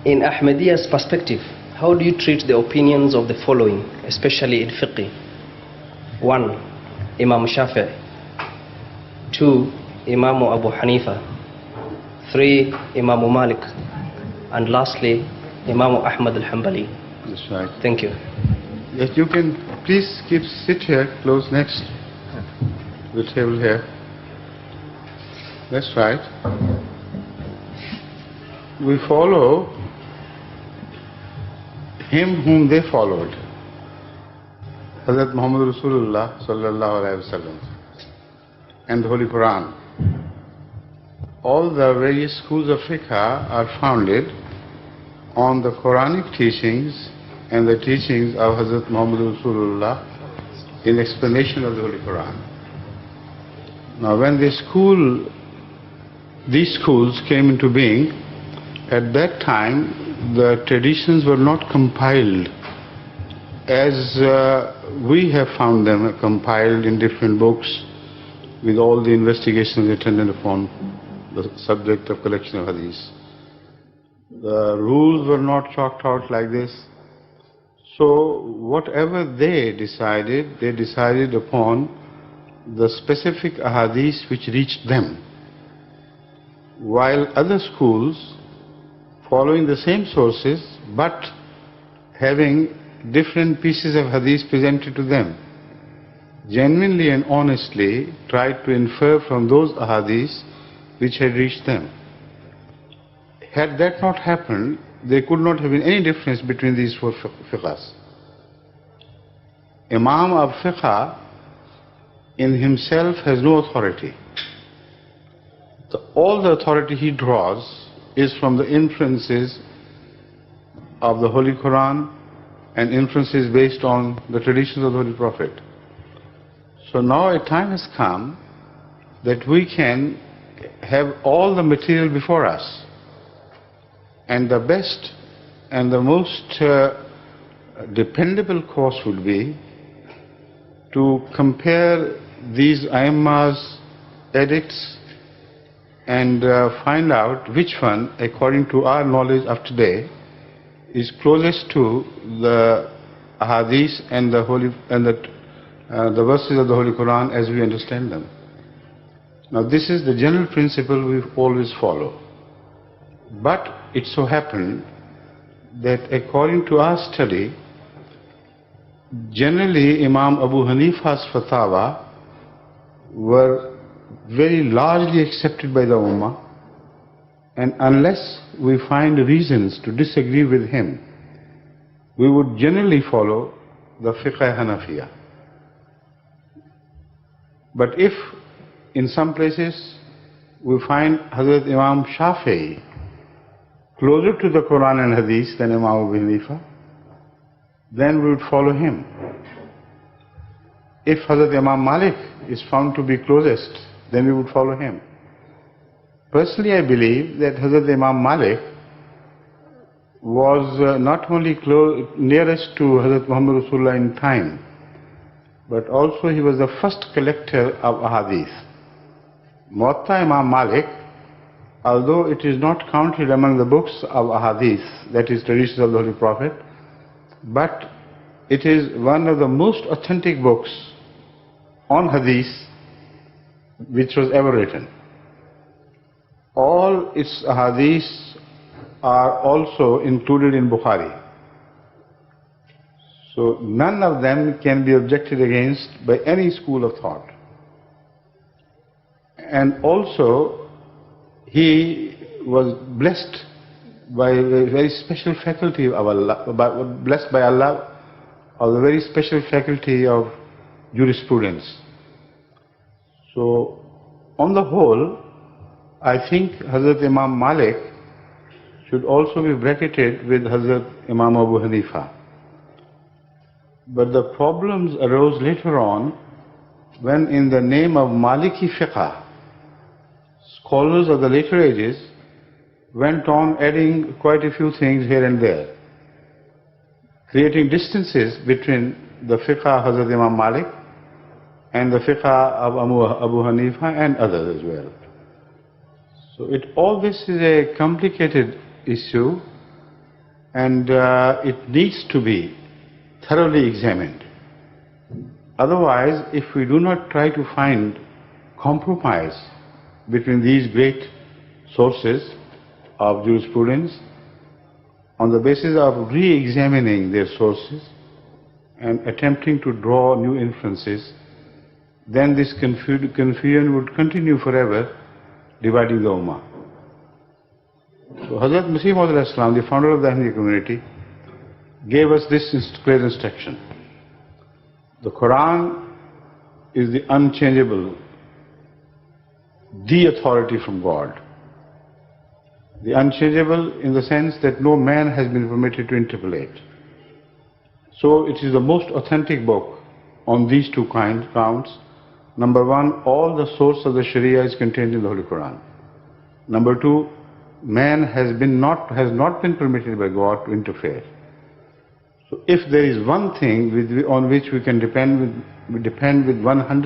In Ahmadiyya's perspective, how do you treat the opinions of the following, especially in fiqh? 1. Imam Shafi'i. 2. Imam Abu Hanifa. 3. Imam Malik. And lastly, Imam Ahmad al-Hanbali. That's right. Thank you. Yes, you can please sit here, close next to the table here. That's right. We follow him whom they followed, Hazrat Muhammad Rasulullah sallallahu alaihi wasallam, and the Holy Quran. All the various schools of Fiqh are founded on the Quranic teachings and the teachings of Hazrat Muhammad Rasulullah in explanation of the Holy Quran. Now when these schools came into being, at that time the traditions were not compiled as we have found them compiled in different books with all the investigations attendant upon the subject of collection of hadiths. The rules were not chalked out like this. So whatever they decided upon the specific ahadith which reached them. While other schools, following the same sources but having different pieces of hadith presented to them, genuinely and honestly tried to infer from those ahadith which had reached them. Had that not happened, there could not have been any difference between these four fiqhs. Imam of fiqh in himself has no authority. All the authority he draws is from the inferences of the Holy Quran and inferences based on the traditions of the Holy Prophet. So now a time has come that we can have all the material before us, and the best and the most dependable course would be to compare these Aimma's edicts and find out which one, according to our knowledge of today, is closest to the ahadith and the verses of the Holy Quran as we understand them. Now this is the general principle we always follow. But it so happened that according to our study, generally Imam Abu Hanifa's fatwa were very largely accepted by the Ummah, and unless we find reasons to disagree with him, we would generally follow the Fiqh Hanafiya. But if in some places we find Hazrat Imam Shafi'i closer to the Quran and Hadith than Imam Abu Hanifa, then we would follow him. If Hazrat Imam Malik is found to be closest, then we would follow him. Personally, I believe that Hazrat Imam Malik was not only nearest to Hazrat Muhammad Rasulullah in time, but also he was the first collector of ahadith. Muwatta Imam Malik, although it is not counted among the books of ahadith, that is traditions of the Holy Prophet, but it is one of the most authentic books on hadith which was ever written. All its ahadith are also included in Bukhari. So none of them can be objected against by any school of thought. And also he was blessed by a very special faculty of Allah, blessed by Allah, of the very special faculty of jurisprudence. So on the whole, I think Hazrat Imam Malik should also be bracketed with Hazrat Imam Abu Hanifa. But the problems arose later on when, in the name of Maliki Fiqh, scholars of the later ages went on adding quite a few things here and there, creating distances between the fiqh of Hazrat Imam Malik and the fiqh of Abu Hanifa and others as well. So all this is a complicated issue, and it needs to be thoroughly examined. Otherwise, if we do not try to find compromise between these great sources of jurisprudence on the basis of re-examining their sources and attempting to draw new inferences, then this confusion would continue forever, dividing the Ummah. So Hazrat Masih Maud Islam, the founder of the Ahmadiyya community, gave us this clear instruction. The Quran is the unchangeable, the authority from God. The unchangeable in the sense that no man has been permitted to interpolate. So it is the most authentic book on these two counts. Number one, all the source of the Sharia is contained in the Holy Quran. Number two, man has not been permitted by God to interfere. So if there is one thing on which we can depend with 100%